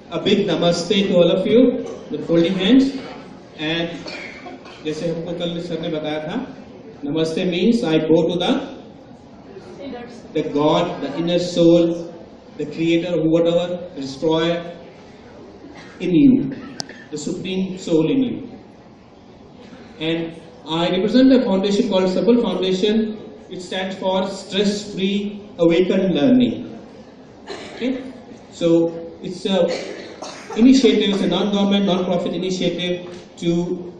A big namaste to all of you with folding hands. And जैसे हमको कल sir ने बताया था, namaste means I bow to the God, the inner soul, the creator, whatever, the destroyer in you, the supreme soul in you. And I represent a foundation called Sabal Foundation. It stands for Stress-Free Awakened Learning. Okay? So it's a initiative, it's a non-government, non-profit initiative to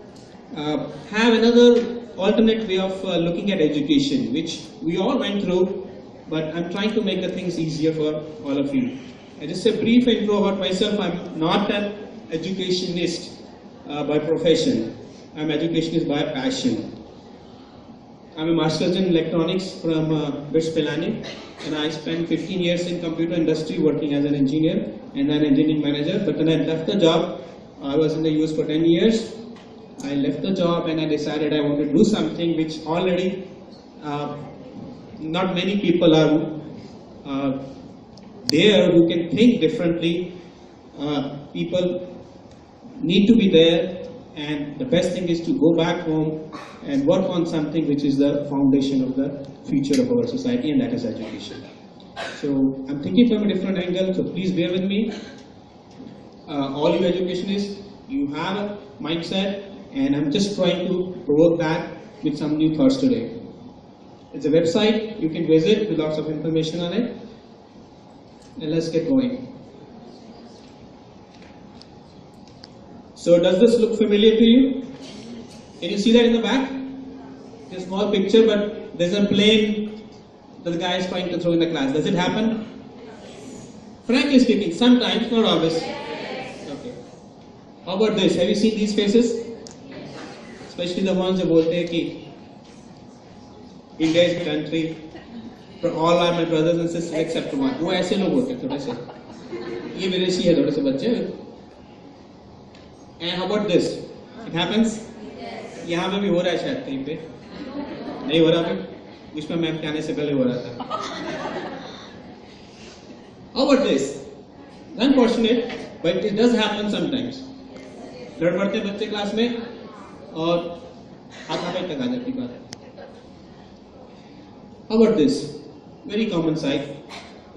have another alternate way of looking at education, which we all went through, but I'm trying to make the things easier for all of you. Just a brief intro about myself. I'm not an educationist by profession. I'm an educationist by passion. I'm a master's in electronics from BITS Pilani, and I spent 15 years in computer industry working as an engineer and an engineering manager. But when I left the job, I was in the US for 10 years. I left the job and I decided I want to do something which already not many people are there who can think differently. People need to be there, and the best thing is to go back home and work on something which is the foundation of the future of our society, and that is education. So I'm thinking from a different angle, so please bear with me. All you educationists, you have a mindset, and I'm just trying to provoke that with some new thoughts today. It's a website you can visit with lots of information on it, and let's get going. So does this look familiar to you? Can you see that in the back? It's a small picture, but there's a plane that the guy is trying to throw in the class. Does it happen? Frankly speaking, sometimes, not always. Okay. How about this? Have you seen these faces? Especially the ones who bolte hai ki India is a country for all are my brothers and sisters except one. वो ऐसे लोग होते हैं थोड़े से. ये विदेशी है थोड़े से बच्चे. And how about this? It happens? यहाँ पे भी हो रहा है शायद कहीं पे. नहीं हो रहा अभी? विश्व मैम के आने से पहले हो रहा था. How about this? Unfortunate, but it does happen sometimes. लड़ पड़ते बच्चे क्लास में और हाथापाई तक आ जाती बात. How about this? Very common sight.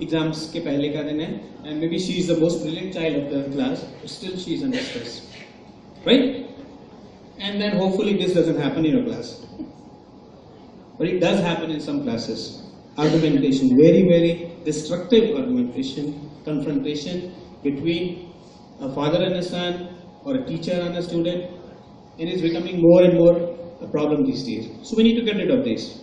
Exams के पहले का दिन है, and maybe she is the most brilliant child of the class, but still she is under stress, right? And then hopefully this doesn't happen in your class, but it does happen in some classes. Argumentation, very, very destructive argumentation, confrontation between a father and a son, or a teacher and a student, and it's becoming more and more a problem these days. So we need to get rid of this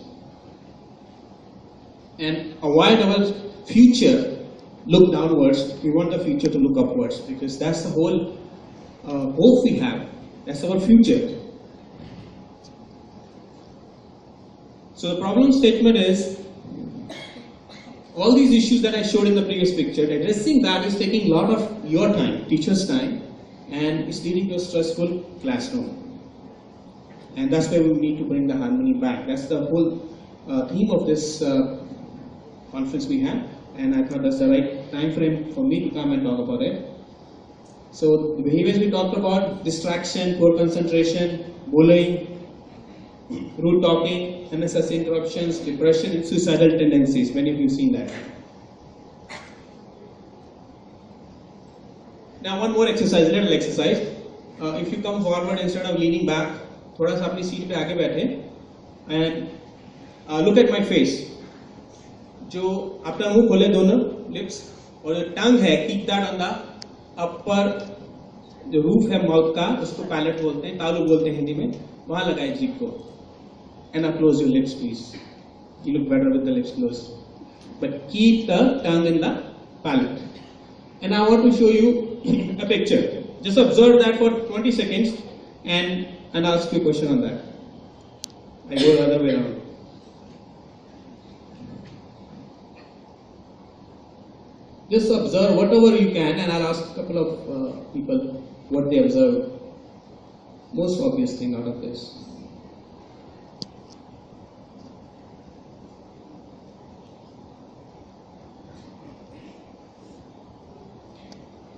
and avoid our future look downwards. We want the future to look upwards, because that's the whole hope we have. That's our future. So the problem statement is, all these issues that I showed in the previous picture, addressing that is taking a lot of your time, teacher's time, and it's leading to a stressful classroom. And that's where we need to bring the harmony back. That's the whole theme of this conference we have, and I thought that's the right time frame for me to come and talk about it. So the behaviors we talked about: distraction, poor concentration, bullying, rude talking, unnecessary interruptions, depression, and suicidal tendencies. Many of you have seen that. Now one more exercise, little exercise. If you come forward instead of leaning back, थोड़ा सा अपनी seat पे आगे बैठे, and look at my face. जो अपना मुंह खोले दोनों lips, और जो टंग है, keep that on the upper, जो रूफ है माउथ का, उसको पैलेट बोलते हैं, तालू बोलते हैं हिंदी में, वहाँ लगाए जीभ को. And now close your lips, please. You look better with the lips closed. But keep the tongue in the palate. And I want to show you a picture. Just observe that for 20 seconds and ask you a question on that. I go the other way around. Just observe whatever you can, and I'll ask a couple of people what they observed. Most obvious thing out of this.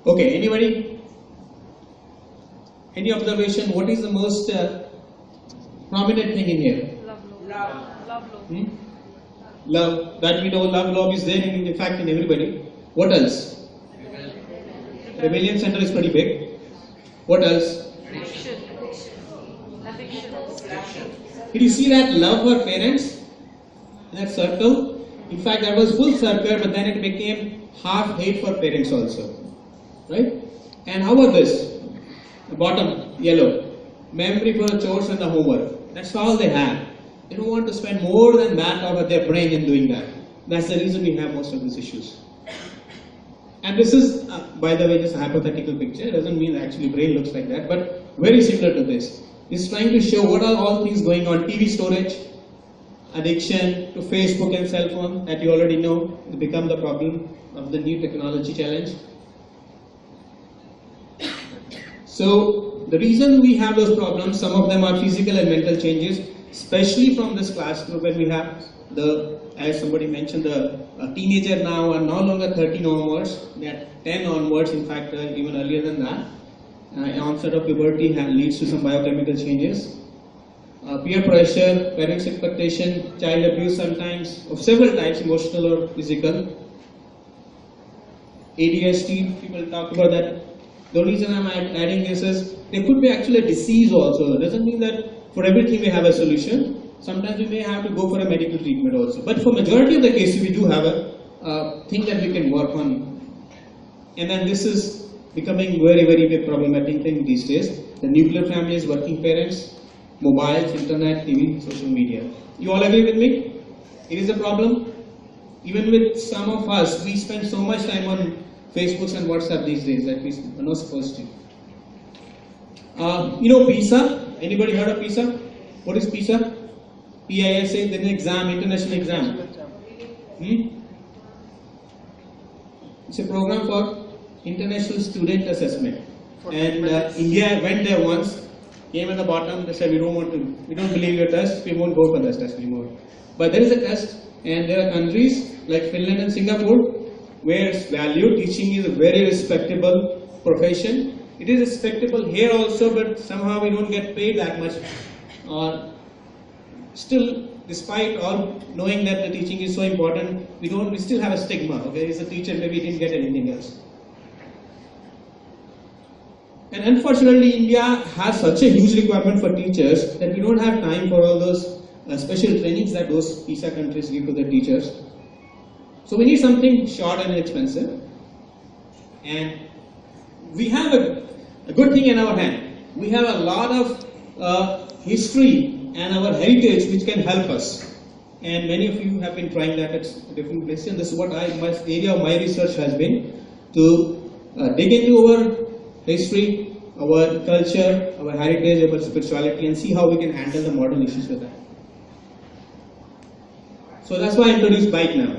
Okay, anybody? Any observation? What is the most prominent thing in here? Hmm? Love. That we know, love is there in fact in everybody. What else? Rebellion center is pretty big. What else? Did you see that love for parents? That circle? In fact, that was full circle, but then it became half hate for parents also. Right? And how about this? The bottom, yellow. Memory for the chores and the homework. That's all they have. They don't want to spend more than that of their brain in doing that. That's the reason we have most of these issues. And this is, by the way, just a hypothetical picture. It doesn't mean actually brain looks like that, but very similar to this. It's trying to show what are all things going on. TV storage, addiction to Facebook and cell phone that you already know will become the problem of the new technology challenge. So the reason we have those problems, some of them are physical and mental changes, especially from this class group when we have the, as somebody mentioned, the teenager now are no longer 13 onwards, they are 10 onwards, in fact even earlier than that. Onset of puberty leads to some biochemical changes. Peer pressure, parents' expectation, child abuse sometimes, of several types, emotional or physical. ADHD, people talk about that. The reason I'm adding this is, there could be actually a disease also. It doesn't mean that for everything we have a solution. Sometimes we may have to go for a medical treatment also. But for majority of the cases, we do have a thing that we can work on. And then this is becoming very, very big problematic thing these days. The nuclear families, working parents, mobiles, internet, TV, social media. You all agree with me? It is a problem. Even with some of us, we spend so much time on Facebook and WhatsApp these days that we are not supposed to. You know PISA? Anybody heard of PISA? What is PISA? PISA, then exam, international exam. It's a program for international student assessment. And India went there once, came at the bottom, they said we don't believe your test, we won't go for this test anymore. But there is a test, and there are countries like Finland and Singapore where it's valued. Teaching is a very respectable profession. It is respectable here also, but somehow we don't get paid that much. Still, despite all knowing that the teaching is so important, we still have a stigma. Okay, he's a teacher, maybe he didn't get anything else. And unfortunately, India has such a huge requirement for teachers that we don't have time for all those special trainings that those PISA countries give to their teachers. So we need something short and inexpensive. And we have a good thing in our hand. We have a lot of history and our heritage which can help us. And many of you have been trying that at different places. And this is what my area of my research has been, to dig into our history, our culture, our heritage, our spirituality, and see how we can handle the modern issues with that. So that's why I introduced BITE now.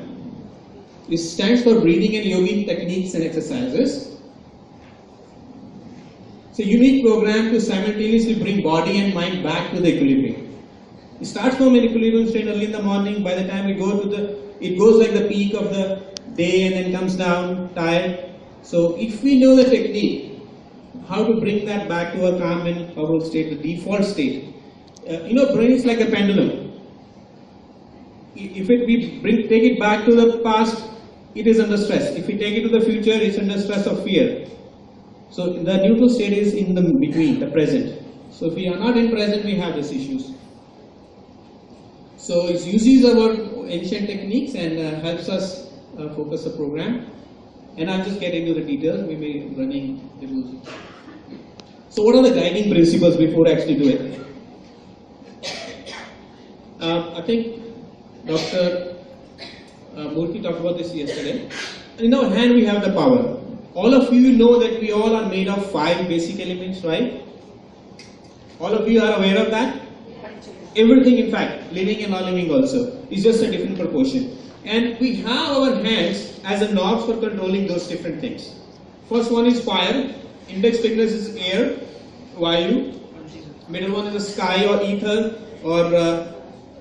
It stands for Breathing and Yogic Techniques and Exercises. It's a unique program to simultaneously bring body and mind back to the equilibrium. It starts from an equilibrium state early in the morning. By the time we go to it goes like the peak of the day and then comes down, tired. So if we know the technique, how to bring that back to a calm and powerful state, the default state. Brain is like a pendulum. If we take it back to the past, it is under stress. If we take it to the future, it's under stress of fear. So the neutral state is in the between, the present. So if we are not in present, we have these issues. So it uses our ancient techniques and helps us focus the program. And I'll just get into the details. We may be running a little. So what are the guiding principles before I actually do it? I think Dr. Murthy talked about this yesterday. In our hand we have the power. All of you know that we all are made of 5 basic elements, right? All of you are aware of that? Everything, in fact, living and non-living also, is just a different proportion. And we have our hands as a knobs for controlling those different things. First one is fire, index fingers is air, vayu, middle one is the sky or ether or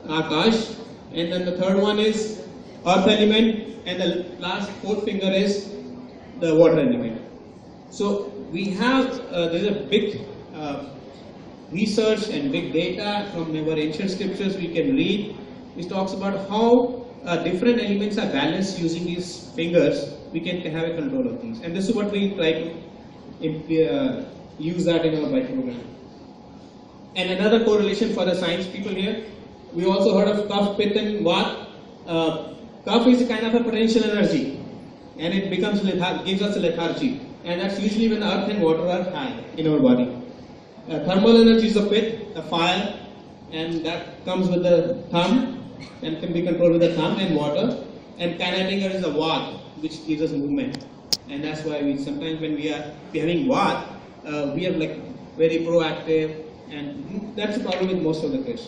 akash, and then the third one is earth element, and the last 4th finger is the water element. So we have, there's a big research and big data from our ancient scriptures we can read, which talks about how different elements are balanced using these fingers. We can have a control of these, and this is what we try to use that in our bike program. And another correlation for the science people here, we also heard of Kapha, Pitta and Vata. Kapha is a kind of a potential energy, and it becomes gives us a lethargy, and that's usually when earth and water are high in our body. Thermal energy is the pit, the fire, and that comes with the thumb and can be controlled with the thumb and water. And kinetic energy is the Vata, which gives us movement, and that's why we sometimes when we are having Vata, we are like very proactive, and that's the problem with most of the fish.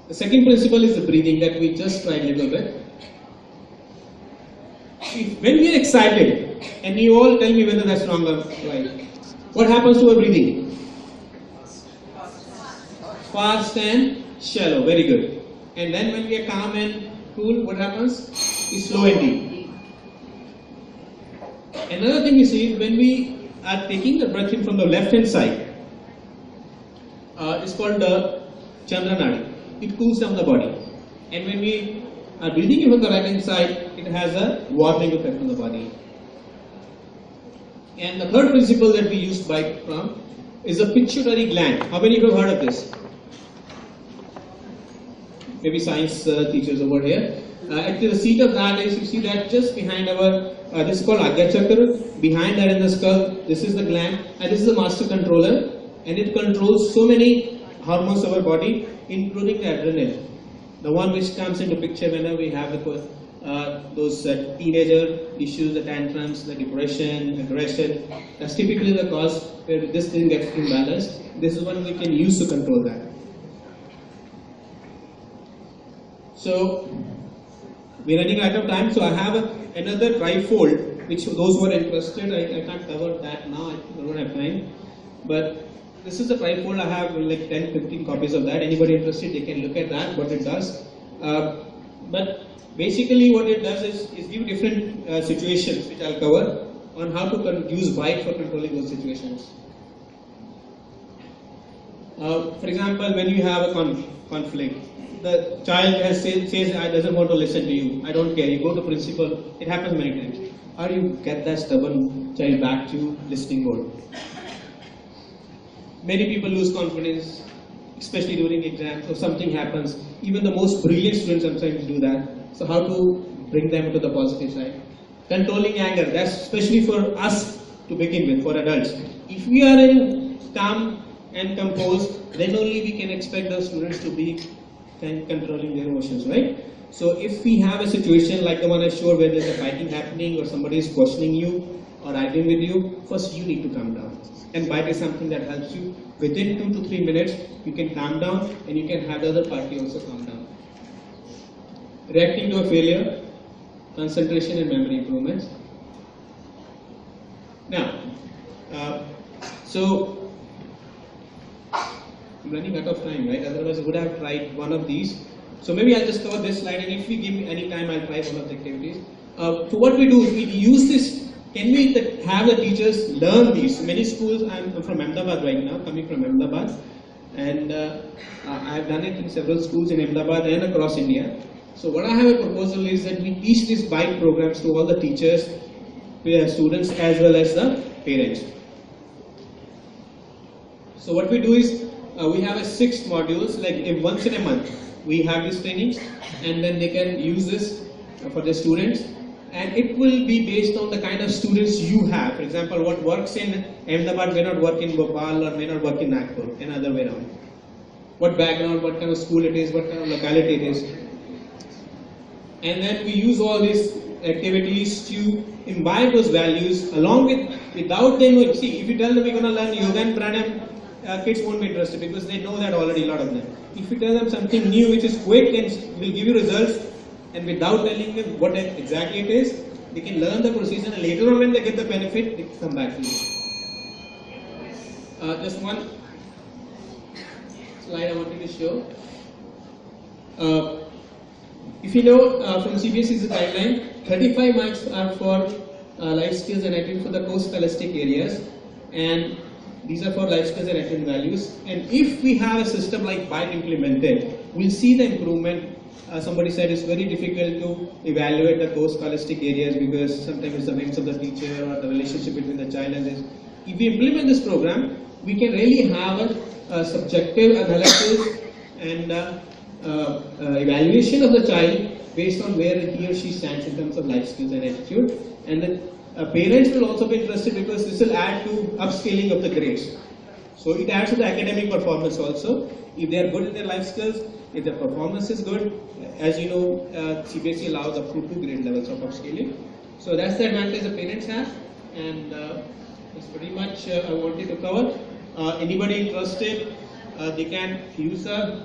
The second principle is the breathing that we just tried a little bit. When we are excited, and you all tell me whether that's wrong or right, what happens to our breathing? Fast and shallow, very good. And then when we are calm and cool, what happens? It's slow and deep. Another thing you see is when we are taking the breath in from the left hand side, it's called the Chandra Nadi. It cools down the body. And when we are breathing in from the right hand side, it has a warming effect on the body. And the third principle that we use bike from is the pituitary gland. How many of you have heard of this? Maybe science teachers over here. Actually, the seat of that is, you see that just behind our, this is called Agya Chakra. Behind that in the skull, this is the gland, and this is the master controller, and it controls so many hormones of our body, including the adrenaline, the one which comes into picture whenever we have those teenager issues, the tantrums, the depression, aggression. That's typically the cause where this thing gets imbalanced. This is what we can use to control that. So we're running out of time, so I have another trifold, which those who are interested, I can't cover that now, I don't have time. But this is a trifold, I have like 10-15 copies of that. Anybody interested, they can look at that, what it does. But basically what it does is give different situations, which I'll cover, on how to use bike for controlling those situations. For example, when you have a conflict, the child says, I doesn't want to listen to you, I don't care, you go to principal, it happens many times. How do you get that stubborn child back to listening mode? Many people lose confidence, especially during exams, or something happens. Even the most brilliant students sometimes do that. So how to bring them to the positive side? Controlling anger, that's especially for us to begin with, for adults. If we are in calm and composed, then only we can expect the students to be controlling their emotions, right? So if we have a situation like the one I showed where there's a fighting happening or somebody is questioning you or arguing with you, first you need to calm down. And bite is something that helps you. Within 2 to 3 minutes, you can calm down and you can have the other party also calm down. Reacting to a failure, concentration and memory improvements. Now, so I'm running out of time, right? Otherwise I would have tried one of these. So maybe I'll just cover this slide, and if we give me any time, I'll try one of the activities. So what we do is we use this. Can we have the teachers learn these? Many schools, I'm from Ahmedabad right now, coming from Ahmedabad, and I've done it in several schools in Ahmedabad and across India. So what I have a proposal is that we teach these bike programs to all the teachers, students, as well as the parents. So what we do is, we have 6 modules, like once in a month, we have these trainings, and then they can use this for the students. And it will be based on the kind of students you have. For example, what works in Ahmedabad may not work in Bhopal or may not work in Nagpur, and other way around. What background, what kind of school it is, what kind of locality it is. And then we use all these activities to imbibe those values along with, without them, see, if you tell them we're going to learn yoga and pranayam, kids won't be interested because they know that already, a lot of them. If you tell them something new which is quick and will give you results, and without telling them what exactly it is, they can learn the procedure, and later on when they get the benefit, they come back to you. Just one slide I wanted to show. If you know from CBSE's guideline, 35 marks are for life skills and attitude for the core scholastic areas, and these are for life skills and attitude values. And if we have a system like BITE implemented, we'll see the improvement. Somebody said it's very difficult to evaluate the core scholastic areas because sometimes it's the needs of the teacher or the relationship between the child and this. If we implement this program, we can really have a subjective analysis and evaluation of the child based on where he or she stands in terms of life skills and attitude. And the parents will also be interested because this will add to upscaling of the grades. So it adds to the academic performance also. If they are good in their life skills, if their performance is good, as you know, CBSE allows up to 2 grade levels of upscaling. So that's the advantage the parents have, and that's pretty much I wanted to cover. Anybody interested, they can use a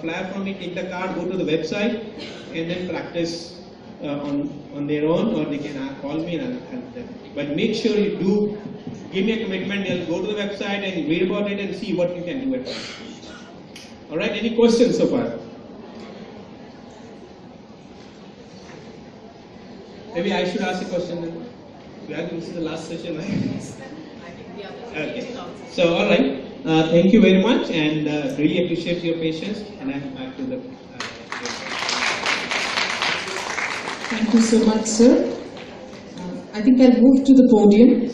flyer from me, take the card, go to the website, and then practice on their own, or they can call me and I'll help them. But make sure you do give me a commitment. You'll go to the website and read about it and see what you can do at home. All right. Any questions so far? Maybe I should ask a question then. Yeah, this is the last session, right? Okay. So, all right. Thank you very much, and really appreciate your patience. And I'm back to the. Thank you so much, sir. I think I'll move to the podium.